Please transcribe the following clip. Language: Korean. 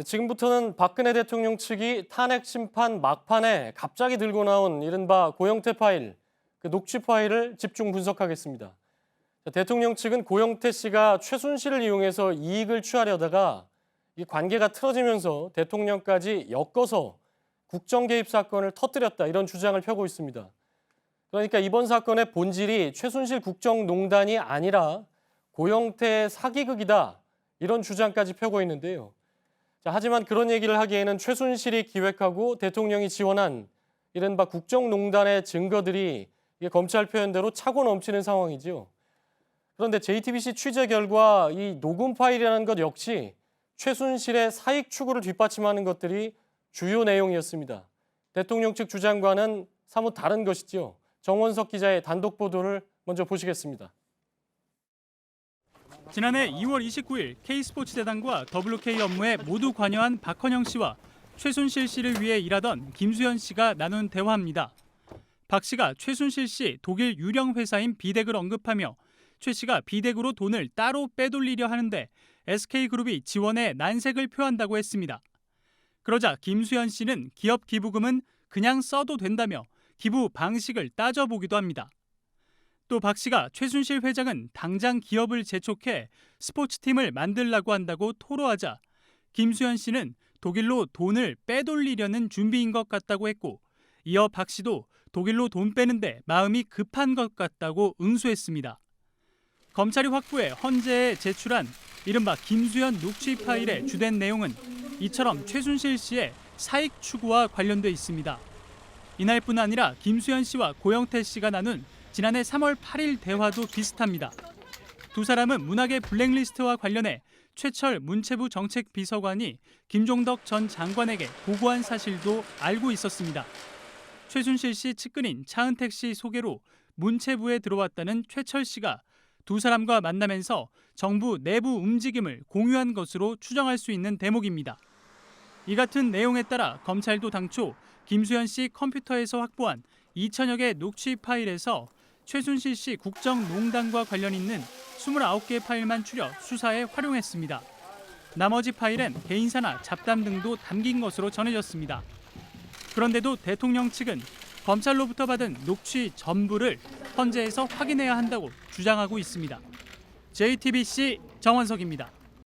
지금부터는 박근혜 대통령 측이 탄핵 심판 막판에 갑자기 들고 나온 이른바 고영태 파일, 그 녹취 파일을 집중 분석하겠습니다. 대통령 측은 고영태 씨가 최순실을 이용해서 이익을 취하려다가 이 관계가 틀어지면서 대통령까지 엮어서 국정 개입 사건을 터뜨렸다, 이런 주장을 펴고 있습니다. 그러니까 이번 사건의 본질이 최순실 국정농단이 아니라 고영태의 사기극이다, 이런 주장까지 펴고 있는데요. 하지만 그런 얘기를 하기에는 최순실이 기획하고 대통령이 지원한 이른바 국정농단의 증거들이 검찰 표현대로 차고 넘치는 상황이지요. 그런데 JTBC 취재 결과 이 녹음 파일이라는 것 역시 최순실의 사익 추구를 뒷받침하는 것들이 주요 내용이었습니다. 대통령 측 주장과는 사뭇 다른 것이지요. 정원석 기자의 단독 보도를 먼저 보시겠습니다. 지난해 2월 29일 K스포츠재단과 WK 업무에 모두 관여한 박헌영 씨와 최순실 씨를 위해 일하던 김수현 씨가 나눈 대화입니다. 박 씨가 최순실 씨 독일 유령 회사인 비덱을 언급하며 최 씨가 비덱으로 돈을 따로 빼돌리려 하는데 SK그룹이 지원에 난색을 표한다고 했습니다. 그러자 김수현 씨는 기업 기부금은 그냥 써도 된다며 기부 방식을 따져보기도 합니다. 또 박 씨가 최순실 회장은 당장 기업을 재촉해 스포츠팀을 만들라고 한다고 토로하자 김수현 씨는 독일로 돈을 빼돌리려는 준비인 것 같다고 했고, 이어 박 씨도 독일로 돈 빼는데 마음이 급한 것 같다고 응수했습니다. 검찰이 확보해 헌재에 제출한 이른바 김수현 녹취 파일의 주된 내용은 이처럼 최순실 씨의 사익 추구와 관련돼 있습니다. 이날뿐 아니라 김수현 씨와 고영태 씨가 나눈 지난해 3월 8일 대화도 비슷합니다. 두 사람은 문학의 블랙리스트와 관련해 최철 문체부 정책비서관이 김종덕 전 장관에게 보고한 사실도 알고 있었습니다. 최순실 씨 측근인 차은택 씨 소개로 문체부에 들어왔다는 최철 씨가 두 사람과 만나면서 정부 내부 움직임을 공유한 것으로 추정할 수 있는 대목입니다. 이 같은 내용에 따라 검찰도 당초 김수현 씨 컴퓨터에서 확보한 2천여 개 녹취 파일에서 최순실 씨 국정농단과 관련 있는 29개 파일만 추려 수사에 활용했습니다. 나머지 파일엔 개인사나 잡담 등도 담긴 것으로 전해졌습니다. 그런데도 대통령 측은 검찰로부터 받은 녹취 전부를 헌재에서 확인해야 한다고 주장하고 있습니다. JTBC 정원석입니다.